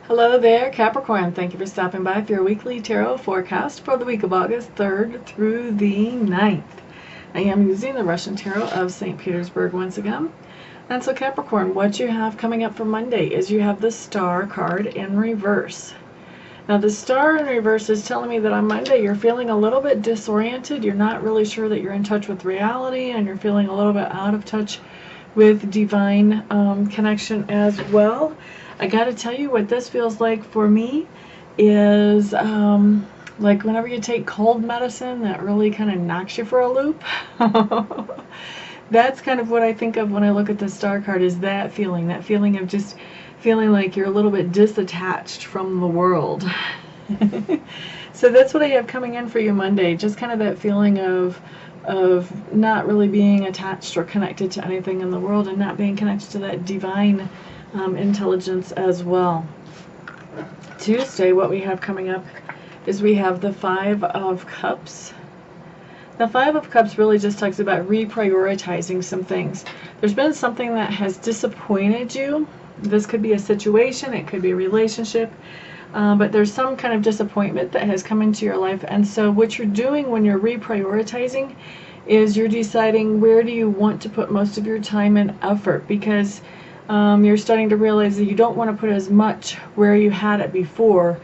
Hello there, Capricorn. Thank you for stopping by for your weekly tarot forecast for the week of August 3rd through the 9th. I am using the Russian Tarot of St. Petersburg once again. And so Capricorn, what you have coming up for Monday is you have the Star card in reverse. Now the Star in reverse is telling me that on Monday you're feeling a little bit disoriented. You're not really sure that you're in touch with reality, and you're feeling a little bit out of touch with divine connection as well. I gotta tell you, what this feels like for me is like whenever you take cold medicine that really kind of knocks you for a loop. That's kind of what I think of when I look at the Star card, is that feeling of just feeling like you're a little bit disattached from the world. So that's what I have coming in for you Monday, just kind of that feeling of not really being attached or connected to anything in the world, and not being connected to that divine intelligence as well. Tuesday, what we have coming up is we have the Five of Cups. The Five of Cups really just talks about reprioritizing some things. There's been something that has disappointed you. This could be a situation, it could be a relationship, but there's some kind of disappointment that has come into your life. And so what you're doing when you're reprioritizing is you're deciding where do you want to put most of your time and effort, because you're starting to realize that you don't want to put as much where you had it before.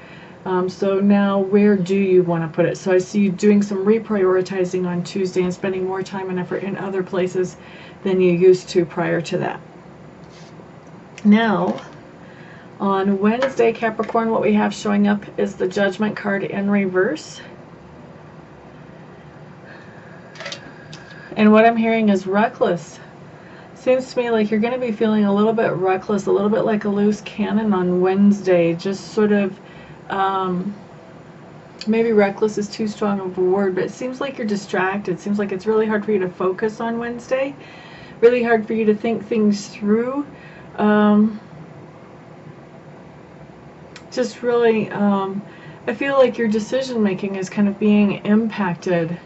So now where do you want to put it? So I see you doing some reprioritizing on Tuesday and spending more time and effort in other places than you used to prior to that. Now, on Wednesday, Capricorn, what we have showing up is the Judgment card in reverse. And what I'm hearing is reckless. Seems to me like you're going to be feeling a little bit reckless, a little bit like a loose cannon on Wednesday. Just sort of, maybe reckless is too strong of a word, but it seems like you're distracted. It seems like it's really hard for you to focus on Wednesday. Really hard for you to think things through. Just really, I feel like your decision making is kind of being impacted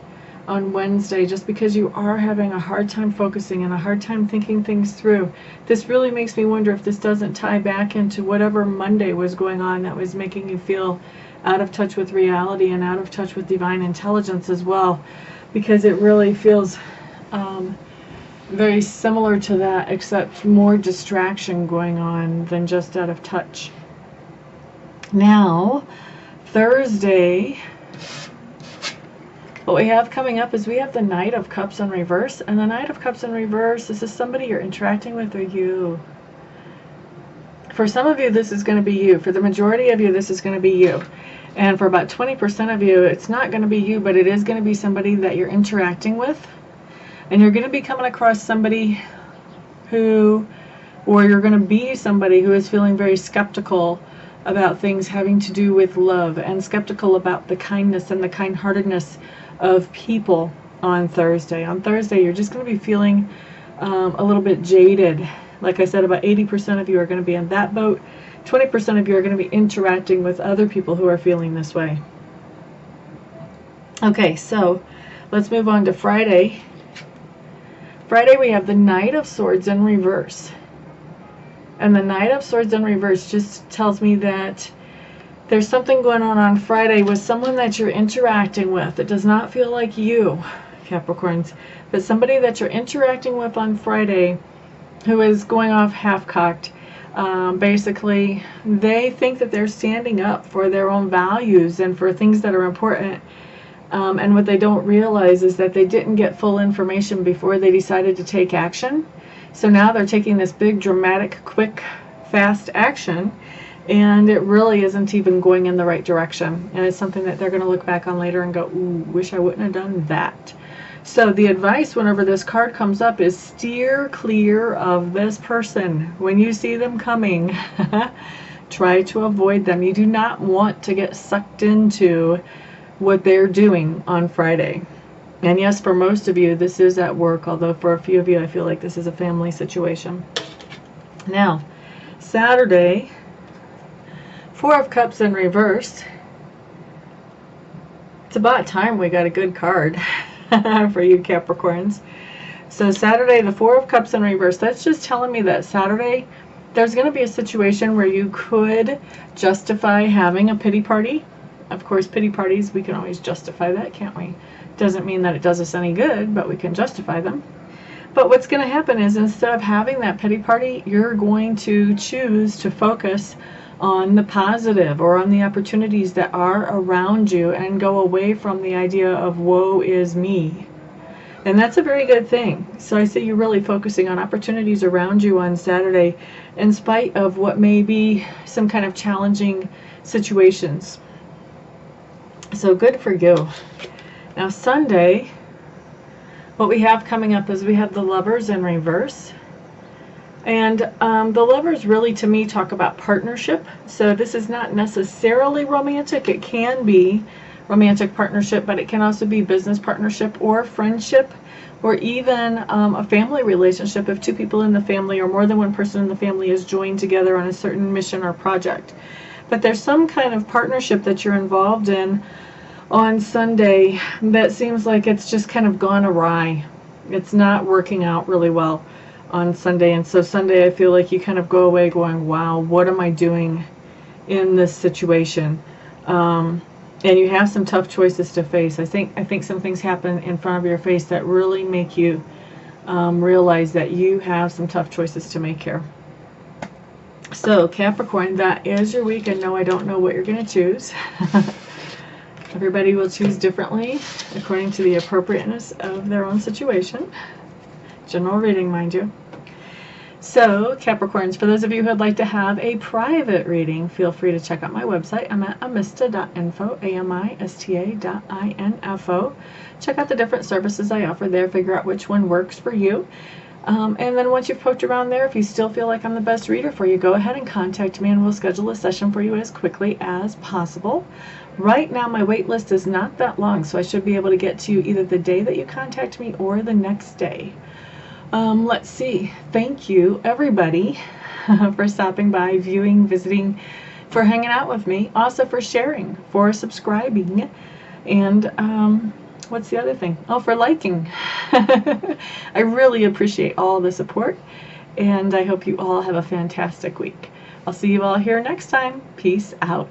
on Wednesday, just because you are having a hard time focusing and a hard time thinking things through. This really makes me wonder if this doesn't tie back into whatever Monday was going on that was making you feel out of touch with reality and out of touch with divine intelligence as well, because it really feels very similar to that, except more distraction going on than just out of touch. Now, Thursday, what we have coming up is we have the Knight of Cups in reverse. And the Knight of Cups in reverse, this is somebody you're interacting with, or you. For some of you, this is going to be you. For the majority of you, this is going to be you. And for about 20% of you, it's not going to be you, but it is going to be somebody that you're interacting with. And you're going to be coming across somebody who, or you're going to be somebody who is feeling very skeptical about things having to do with love, and skeptical about the kindness and the kind-heartedness of people on Thursday. On Thursday, you're just going to be feeling a little bit jaded. Like I said, about 80% of you are going to be in that boat. 20% of you are going to be interacting with other people who are feeling this way. Okay, so let's move on to Friday. Friday, we have the Knight of Swords in reverse. And the Knight of Swords in reverse just tells me that there's something going on Friday with someone that you're interacting with. It does not feel like you, Capricorns, but somebody that you're interacting with on Friday who is going off half-cocked. Basically, they think that they're standing up for their own values and for things that are important. And what they don't realize is that they didn't get full information before they decided to take action. So now they're taking this big, dramatic, quick, fast action, and it really isn't even going in the right direction. And it's something that they're going to look back on later and go, ooh, wish I wouldn't have done that. So the advice whenever this card comes up is steer clear of this person. When you see them coming, try to avoid them. You do not want to get sucked into what they're doing on Friday. And yes, for most of you, this is at work, although for a few of you, I feel like this is a family situation. Now, Saturday, Four of Cups in reverse. It's about time we got a good card for you Capricorns. So Saturday, the Four of Cups in reverse, that's just telling me that Saturday there's going to be a situation where you could justify having a pity party. Of course, pity parties, we can always justify that, can't we? Doesn't mean that it does us any good, but we can justify them. But what's going to happen is, instead of having that pity party, you're going to choose to focus on the positive or on the opportunities that are around you and go away from the idea of woe is me. And that's a very good thing. So I see you really focusing on opportunities around you on Saturday, in spite of what may be some kind of challenging situations. So good for you. Now Sunday, what we have coming up is we have the Lovers in reverse. And the Lovers really, to me, talk about partnership. So this is not necessarily romantic. It can be romantic partnership, but it can also be business partnership or friendship, or even a family relationship if two people in the family or more than one person in the family is joined together on a certain mission or project. But there's some kind of partnership that you're involved in on Sunday that seems like it's just kind of gone awry. It's not working out really well on Sunday, and so Sunday I feel like you kind of go away going, wow, what am I doing in this situation? And you have some tough choices to face. I think some things happen in front of your face that really make you realize that you have some tough choices to make here. So Capricorn, that is your week, and no, I don't know what you're going to choose. Everybody will choose differently according to the appropriateness of their own situation. General reading, mind you. So, Capricorns, for those of you who would like to have a private reading, feel free to check out my website. I'm at amista.info, amista.info. Check out the different services I offer there, figure out which one works for you. And then once you've poked around there, if you still feel like I'm the best reader for you, go ahead and contact me and we'll schedule a session for you as quickly as possible. Right now, my wait list is not that long, so I should be able to get to you either the day that you contact me or the next day. Let's see. Thank you, everybody, for stopping by, viewing, visiting, for hanging out with me, also for sharing, for subscribing, and what's the other thing? Oh, for liking. I really appreciate all the support, and I hope you all have a fantastic week. I'll see you all here next time. Peace out.